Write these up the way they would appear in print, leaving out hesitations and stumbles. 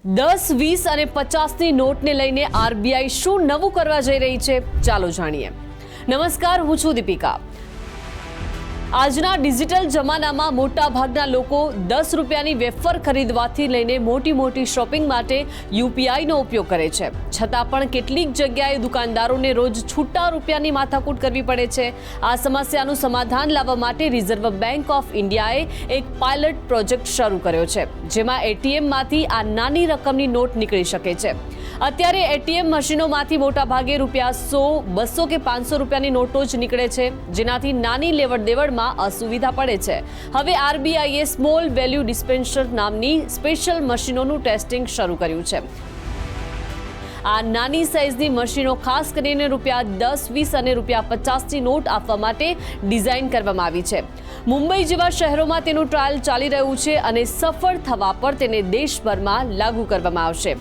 10, 20 અને 50ની નોટને લઈને આરબીઆઈ શું નવું કરવા જઈ રહી છે, ચાલો જાણીએ। નમસ્કાર, હું છું દીપિકા। આજના ડિજિટલ જમાનામાં મોટા ભાગના લોકો 10 રૂપિયાની વેફર ખરીદવાથી લઈને મોટી મોટી શોપિંગ માટે યુપીઆઈનો ઉપયોગ કરે છે, છતાં પણ કેટલીક જગ્યાએ દુકાનદારોને રોજ છૂટા રૂપિયાની માથાકૂટ કરવી પડે છે। આ સમસ્યાનું સમાધાન લાવવા માટે રિઝર્વ બેંક ઓફ ઇન્ડિયાએ એક પાયલટ પ્રોજેક્ટ શરૂ કર્યો છે, જેમાં એટીએમમાંથી આ નાની રકમની નોટ નીકળી શકે છે। અત્યારે એટીએમ મશીનોમાંથી મોટાભાગે રૂપિયા 100, 200 કે 500 રૂપિયાની નોટો જ નીકળે છે, જેનાથી નાની લેવડ દેવડમાં અસુવિધા પડે છે। હવે આરબીઆઈએ સ્મોલ વેલ્યુ ડિસ્પેન્સર નામની સ્પેશિયલ મશીનોનું ટેસ્ટિંગ શરૂ કર્યું છે। આ નાની સાઇઝની મશીનો ખાસ કરીને રૂપિયા 10, 20 અને રૂપિયા 50ની નોટ આપવા માટે ડિઝાઇન કરવામાં આવી છે। મુંબઈ જેવા શહેરોમાં તેનું ટ્રાયલ ચાલી રહ્યું છે અને સફળ થવા પર તેને દેશભરમાં લાગુ કરવામાં આવશે।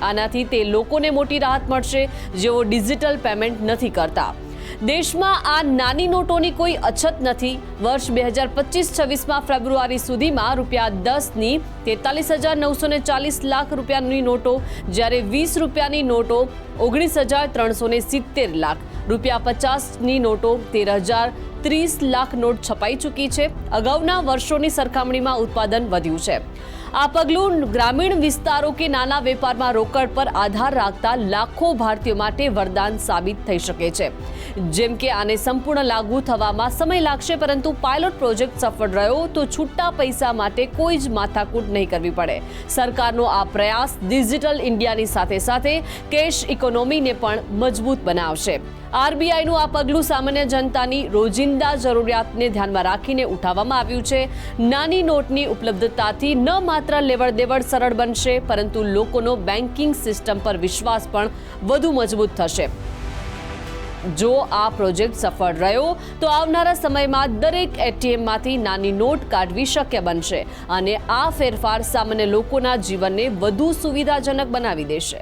આનાથી તે લોકોને મોટી રાહત મળશે જેઓ ડિજિટલ પેમેન્ટ નથી કરતા। દેશમાં આ નાની નોટોની કોઈ અછત નથી। વર્ષ 2025-26માં ફેબ્રુઆરી સુધીમાં રૂપિયા 10ની 43,940 લાખ રૂપિયાની નોટો, જ્યારે 20 રૂપિયાની નોટો 19,370 લાખ, રૂપિયા 50ની નોટો 13,030 લાખ નોટ છપાઈ ચૂકી છે। અગાઉના વર્ષોની સરખામણીમાં ઉત્પાદન વધ્યું છે। આ પગલું ગ્રામીણ વિસ્તારો કે નાના વેપારમાં રોકડ પર આધાર રાખતા લાખો ભારતીયો માટે વરદાન સાબિત થઈ શકે છે। જેમ કે આને સંપૂર્ણ લાગુ થવામાં સમય લાગશે, પરંતુ પાયલોટ પ્રોજેક્ટ સફળ રહ્યો તો છૂટા પૈસા માટે કોઈ જ માથાકૂટ નહીં કરવી પડે। સરકારનો આ પ્રયાસ ડિજિટલ ઇન્ડિયાની સાથે સાથે કેશ ઇકોનોમીને પણ મજબૂત બનાવશે। આરબીઆઈનું આ પગલું સામાન્ય જનતાની રોજિંદા જરૂરિયાતને ધ્યાનમાં રાખીને ઉઠાવવામાં આવ્યું છે। નાની નોટની ઉપલબ્ધતાથી ન માત્ર લેવડ દેવડ સરળ બનશે, પરંતુ લોકોનો બેન્કિંગ સિસ્ટમ પર વિશ્વાસ પણ વધુ મજબૂત થશે। જો આ પ્રોજેક્ટ સફળ રહ્યો તો આવનારા સમયમાં દરેક એટીએમમાંથી નાની નોટ કાઢવી શક્ય બનશે અને આ ફેરફાર સામાન્ય લોકોના જીવનને વધુ સુવિધાજનક બનાવી દેશે।